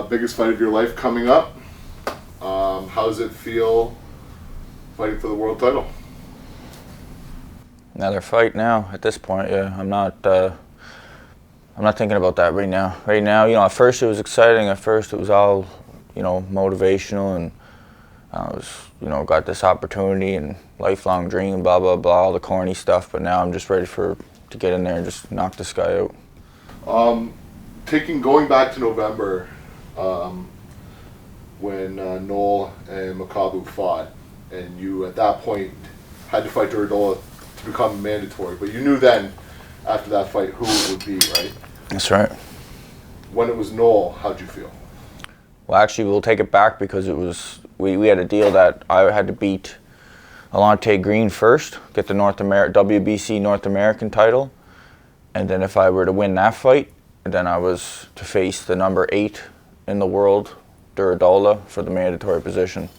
Biggest fight of your life coming up. How does it feel fighting for the world title? Another fight now. At this point, yeah, I'm not thinking about that right now. Right now, at first it was exciting. At first it was all, motivational, and I was, got this opportunity and lifelong dream, blah blah blah, all the corny stuff. But now I'm just ready to get in there and just knock this guy out. Going back to November, when Noel and Makabu fought, and you at that point had to fight Duradola to become mandatory, but you knew then, after that fight, who it would be, right? That's right. When it was Noel, how'd you feel? Well, actually, we'll take it back because it was we had a deal that I had to beat Alante Green first, get the WBC North American title, and then if I were to win that fight, then I was to face the number 8 in the world, Duradola, for the mandatory position.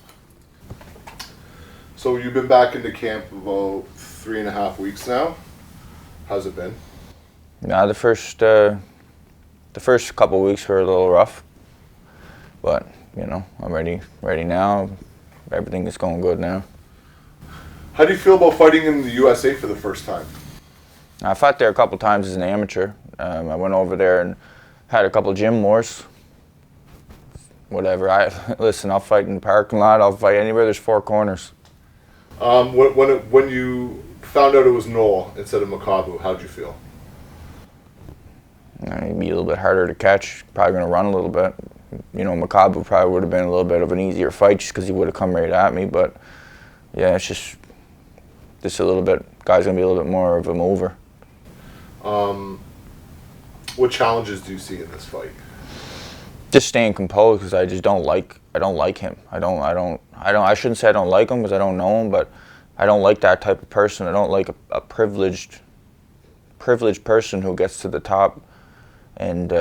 So you've been back into camp about 3.5 weeks now. How's it been? Yeah, the first couple of weeks were a little rough, but I'm ready now. Everything is going good now. How do you feel about fighting in the USA for the first time? I fought there a couple times as an amateur. I went over there and had a couple gym wars. Whatever. Listen, I'll fight in the parking lot. I'll fight anywhere there's 4 corners. When you found out it was Noel instead of Makabu, how'd you feel? He'd be a little bit harder to catch. Probably going to run a little bit. Makabu probably would have been a little bit of an easier fight just because he would have come right at me. But yeah, it's just a little bit. Guy's going to be a little bit more of a mover. What challenges do you see in this fight? Just staying composed because I just don't like him. I shouldn't say I don't like him because I don't know him, but I don't like that type of person. I don't like a privileged person who gets to the top and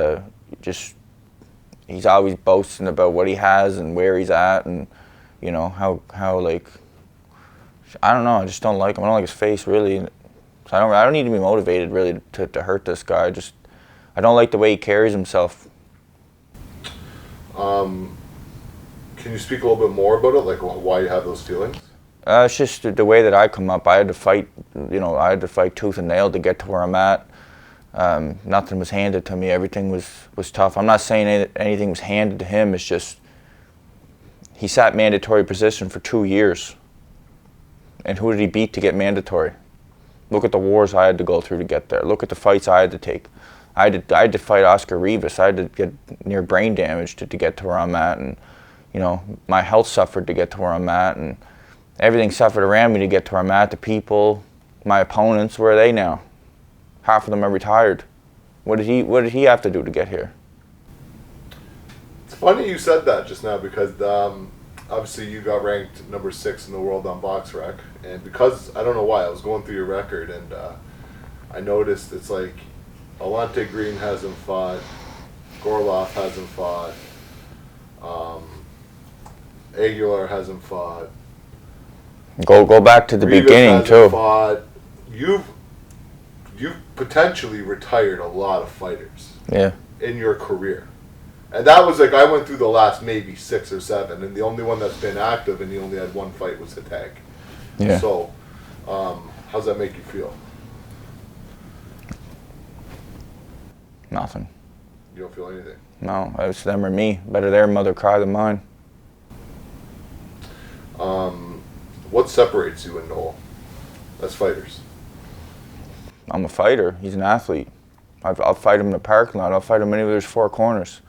he's always boasting about what he has and where he's at, and how like, I don't know, I just don't like him. I don't like his face, really. So I don't need to be motivated really to hurt this guy. I don't like the way he carries himself. Can you speak a little bit more about it, like why you have those feelings? It's just the way that I come up. I had to fight, I had to fight tooth and nail to get to where I'm at. Nothing was handed to me. Everything was tough. I'm not saying anything was handed to him. It's just he sat mandatory position for 2 years. And who did he beat to get mandatory? Look at the wars I had to go through to get there. Look at the fights I had to take. I had to fight Oscar Rivas. I had to get near brain damage to get to where I'm at, and my health suffered to get to where I'm at, and everything suffered around me to get to where I'm at. The people, my opponents, where are they now? Half of them are retired. What did he have to do to get here? It's funny you said that just now because obviously you got ranked number 6 in the world on BoxRec, and because I don't know why I was going through your record and I noticed it's like Alante Green hasn't fought, Gorloff hasn't fought, Aguilar hasn't fought. Go back to the Rivas beginning too. Fought. You've potentially retired a lot of fighters. Yeah. In your career, and that was like I went through the last maybe 6 or 7, and the only one that's been active and he only had 1 fight was Hatag. Yeah. So, how's that make you feel? Nothing. You don't feel anything? No, it's them or me. Better their mother cry than mine. What separates you and Noel as fighters? I'm a fighter. He's an athlete. I'll fight him in the parking lot. I'll fight him anywhere there's 4 corners.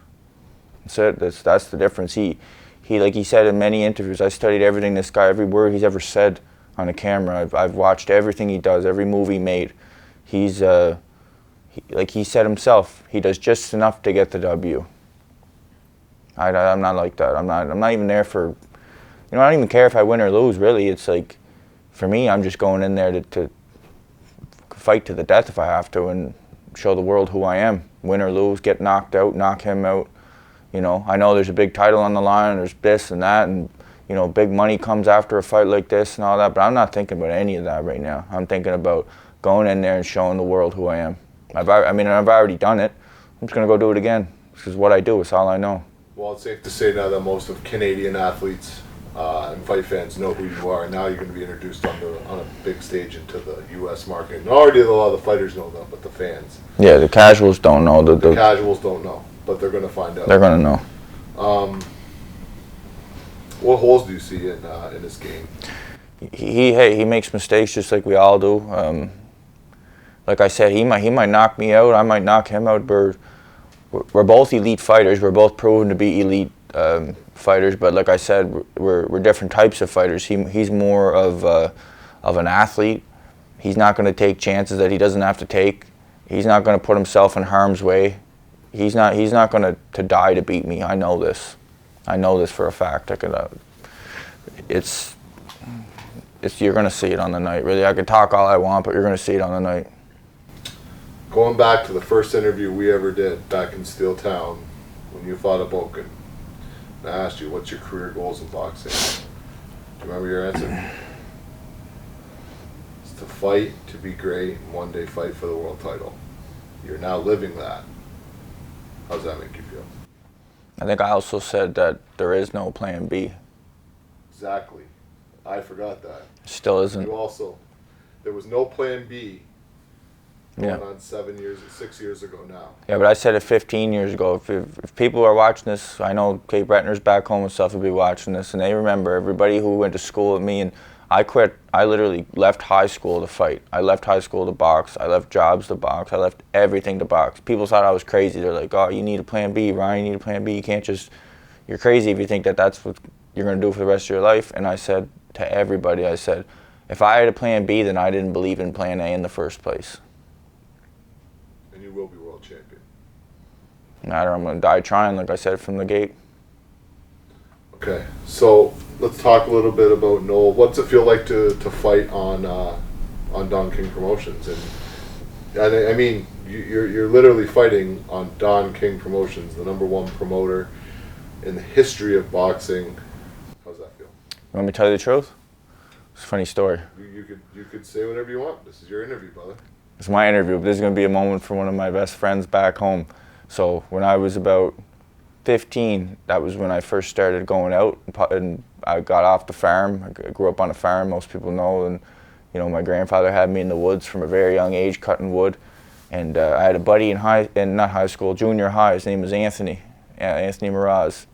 That's it. That's the difference. He like he said in many interviews, I studied everything this guy, every word he's ever said on a camera. I've watched everything he does, every move he made. He's like he said himself, he does just enough to get the W. I'm not like that. I'm not even there for, I don't even care if I win or lose, really. It's like, for me, I'm just going in there to fight to the death if I have to and show the world who I am. Win or lose, get knocked out, knock him out. I know there's a big title on the line, and there's this and that, and big money comes after a fight like this and all that, but I'm not thinking about any of that right now. I'm thinking about going in there and showing the world who I am. I've already done it. I'm just going to go do it again. This is what I do. It's all I know. Well, it's safe to say now that most of Canadian athletes and fight fans know who you are. Now you're going to be introduced on a big stage into the U.S. market. And already a lot of the fighters know that, but the fans. Yeah, the casuals don't know. The casuals don't know, but they're going to find out. They're going to know. What holes do you see in this game? He makes mistakes just like we all do. Like I said, he might knock me out. I might knock him out. We're both elite fighters. We're both proven to be elite fighters. But like I said, we're different types of fighters. He's more of an athlete. He's not going to take chances that he doesn't have to take. He's not going to put himself in harm's way. He's not going to die to beat me. I know this. I know this for a fact. You're going to see it on the night. Really, I can talk all I want, but you're going to see it on the night. Going back to the first interview we ever did back in Steel Town when you fought Aboken, and I asked you, what's your career goals in boxing? Do you remember your answer? It's to fight, to be great, and one day fight for the world title. You're now living that. How does that make you feel? I think I also said that there is no plan B. Exactly. I forgot that. Still isn't. You also, there was no plan B going Yeah. on 6 years ago now. Yeah, but I said it 15 years ago. If people are watching this, I know Kate Bretner's back home and stuff will be watching this, and they remember everybody who went to school with me. And I quit. I literally left high school to fight. I left high school to box. I left jobs to box. I left everything to box. People thought I was crazy. They're like, "Oh, you need a plan B, Ryan. You need a plan B. You can't just. You're crazy if you think that that's what you're going to do for the rest of your life." And I said to everybody, I said, if I had a plan B, then I didn't believe in plan A in the first place. And you will be world champion. Matter, I'm going to die trying, like I said from the gate. Okay, so let's talk a little bit about Noel. What's it feel like to fight on Don King Promotions? And I mean, you're literally fighting on Don King Promotions, the #1 promoter in the history of boxing. How's that feel? You want me to tell you the truth? It's a funny story. You could say whatever you want. This is your interview, brother. It's my interview, but this is going to be a moment for one of my best friends back home. So when I was about 15, that was when I first started going out, and I got off the farm. I grew up on a farm, most people know, and you know, my grandfather had me in the woods from a very young age cutting wood. And I had a buddy in not high school, junior high. His name was Anthony Miraz,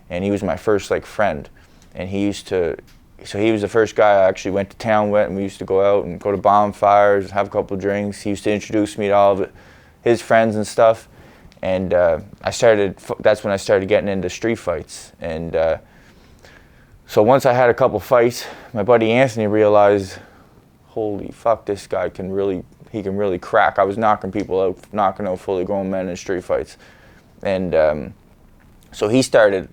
and he was my first like friend. And he was the first guy I actually went to town with, and we used to go out and go to bonfires, have a couple of drinks. He used to introduce me to all of his friends and stuff. And that's when I started getting into street fights. And so once I had a couple fights, my buddy Anthony realized, holy fuck, this guy can really crack. I was knocking out fully grown men in street fights. And so he started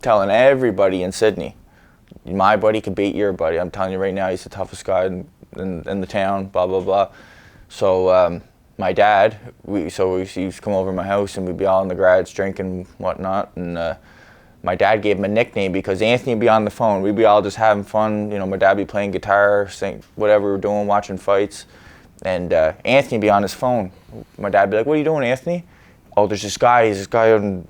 telling everybody in Sydney, my buddy can beat your buddy. I'm telling you right now, he's the toughest guy in the town, blah, blah, blah. So my dad, he used to come over to my house and we'd be all in the garage drinking and whatnot. And my dad gave him a nickname because Anthony would be on the phone. We'd be all just having fun. You know, my dad would be playing guitar, sing, whatever we were doing, watching fights. And Anthony would be on his phone. My dad would be like, what are you doing, Anthony? Oh, there's this guy on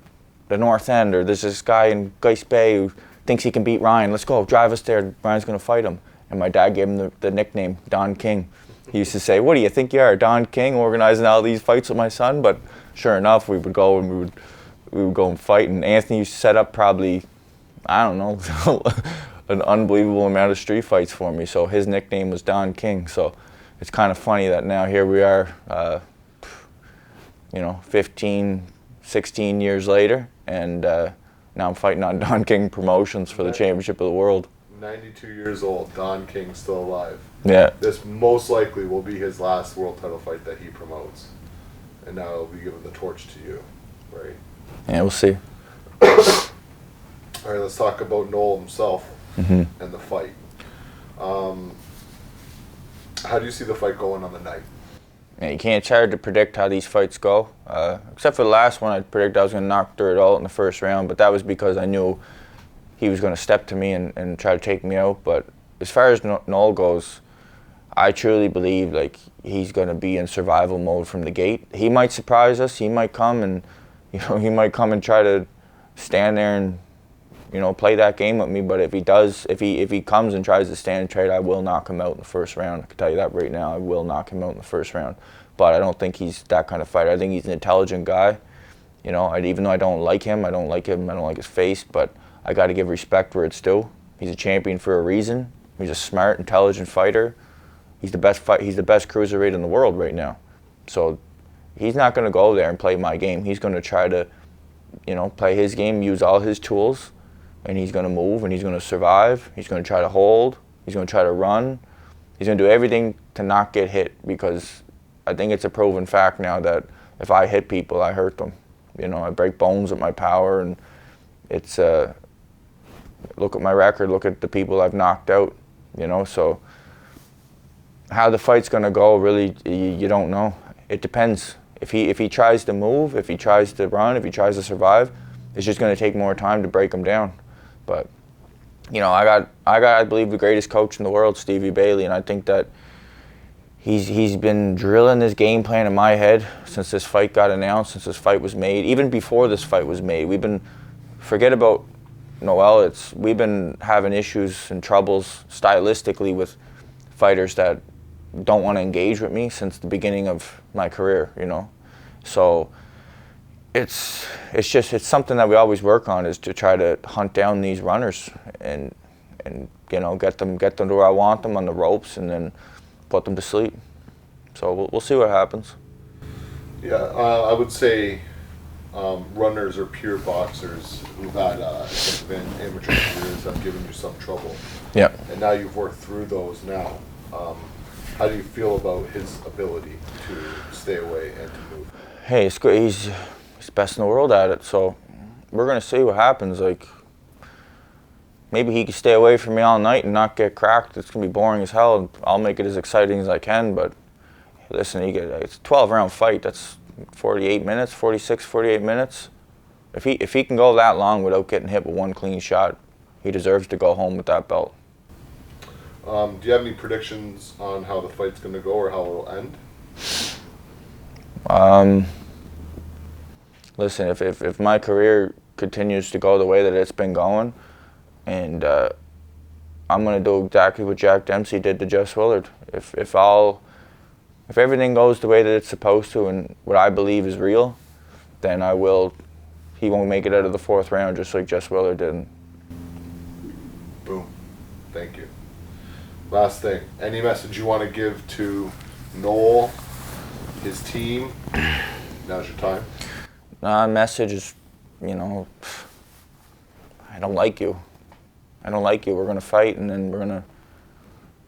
the North End, or there's this guy in Geist Bay who thinks he can beat Ryan. Let's go, drive us there. Ryan's going to fight him. And my dad gave him the nickname, Don King. He used to say, what do you think you are, Don King, organizing all these fights with my son? But sure enough, we would go and we would go and fight. And Anthony used to set up probably, I don't know, an unbelievable amount of street fights for me. So his nickname was Don King. So it's kind of funny that now here we are, 15, 16 years later, and now I'm fighting on Don King Promotions for the championship of the world. 92 years old, Don King still alive. Yeah. This most likely will be his last world title fight that he promotes. And now he'll be giving the torch to you, right? Yeah, we'll see. All right, let's talk about Noel himself and the fight. How do you see the fight going on the night? Yeah, you can't try to predict how these fights go. Except for the last one, I predicted I was going to knock Dirt out in the first round, but that was because I knew he was going to step to me and try to take me out. But as far as Noel goes, I truly believe like he's going to be in survival mode from the gate. He might surprise us. He might come and, he might come and try to stand there and, you know, play that game with me. But if he does, if he comes and tries to stand trade, I will knock him out in the first round. I can tell you that right now. I will knock him out in the first round. But I don't think he's that kind of fighter. I think he's an intelligent guy. You know, even though I don't like him, I don't like his face, but I got to give respect where it's due. He's a champion for a reason. He's a smart, intelligent fighter. He's the best cruiserweight in the world right now. So he's not going to go there and play my game. He's going to try to, you know, play his game, use all his tools, and he's going to move and he's going to survive. He's going to try to hold. He's going to try to run. He's going to do everything to not get hit, because I think it's a proven fact now that if I hit people, I hurt them. You know, I break bones with my power, and it's look at my record, look at the people I've knocked out, you know. So how the fight's going to go, really, you don't know. It depends. If he tries to move, if he tries to run, if he tries to survive, it's just going to take more time to break him down. But, you know, I got I believe the greatest coach in the world, Stevie Bailey, and I think that he's been drilling this game plan in my head since this fight got announced, since this fight was made, even before this fight was made. Forget about Noel, we've been having issues and troubles stylistically with fighters that don't want to engage with me since the beginning of my career, you know. So it's something that we always work on, is to try to hunt down these runners and you know, get them to where I want them on the ropes, and then put them to sleep. So we'll see what happens. Yeah, I would say runners or pure boxers who've had amateur careers have given you some trouble. Yeah. And now you've worked through those now. How do you feel about his ability to stay away and to move? Hey, it's good. He's best in the world at it. So we're gonna see what happens. Like, maybe he can stay away from me all night and not get cracked. It's gonna be boring as hell, and I'll make it as exciting as I can. But listen, it's a 12-round fight. That's 48 minutes, 48 minutes. If he can go that long without getting hit with one clean shot, he deserves to go home with that belt. Do you have any predictions on how the fight's going to go or how it'll end? Listen, if my career continues to go the way that it's been going, and I'm going to do exactly what Jack Dempsey did to Jess Willard. If everything goes the way that it's supposed to and what I believe is real, then he won't make it out of the fourth round, just like Jess Willard did. Boom. Thank you. Last thing, any message you want to give to Noel, his team? Now's your time. Message is, you know, I don't like you. I don't like you. We're going to fight, and then we're going to,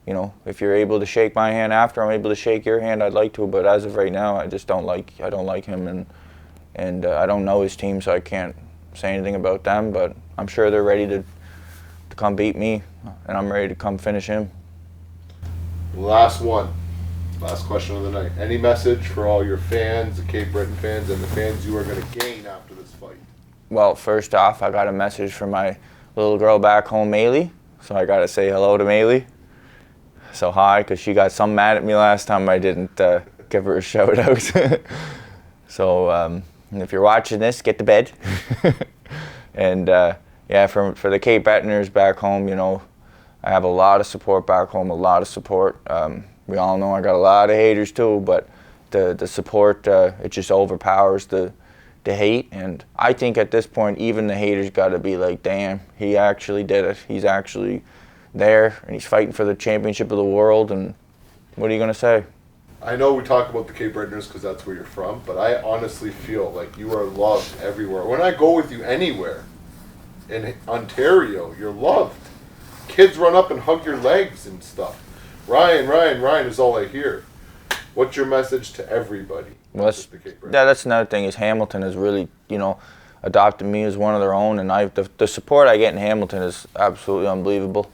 you know, if you're able to shake my hand after I'm able to shake your hand, I'd like to. But as of right now, I don't like him, and I don't know his team, so I can't say anything about them. But I'm sure they're ready to come beat me, and I'm ready to come finish him. Last question of the night. Any message for all your fans, the Cape Breton fans, and the fans you are going to gain after this fight? Well, first off, I got a message from my little girl back home, Maylee. So I got to say hello to Maylee. So hi, because she got some mad at me last time I didn't give her a shout out. So if you're watching this, get to bed. And yeah, for the Cape Bretoners back home, you know, I have a lot of support back home, a lot of support. We all know I got a lot of haters too, but the support, it just overpowers the hate. And I think at this point, even the haters got to be like, damn, he actually did it. He's actually there, and he's fighting for the championship of the world. And what are you going to say? I know we talk about the Cape Bretoners because that's where you're from, but I honestly feel like you are loved everywhere. When I go with you anywhere in Ontario, you're loved. Kids run up and hug your legs and stuff. Ryan is all I hear. What's your message to everybody? Well, that's another thing, is Hamilton has really, you know, adopted me as one of their own, and the support I get in Hamilton is absolutely unbelievable.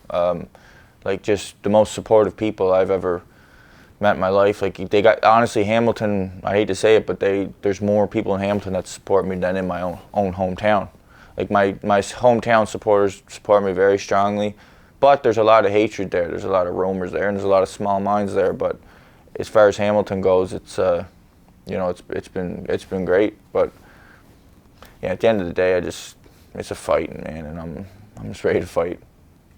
Like, just the most supportive people I've ever met in my life. Like, they got, honestly, Hamilton, I hate to say it, but there's more people in Hamilton that support me than in my own hometown. Like, my hometown supporters support me very strongly, but there's a lot of hatred there. There's a lot of rumors there, and there's a lot of small minds there. But as far as Hamilton goes, it's you know, it's been great. But yeah, at the end of the day, it's a fighting, man, and I'm just ready to fight.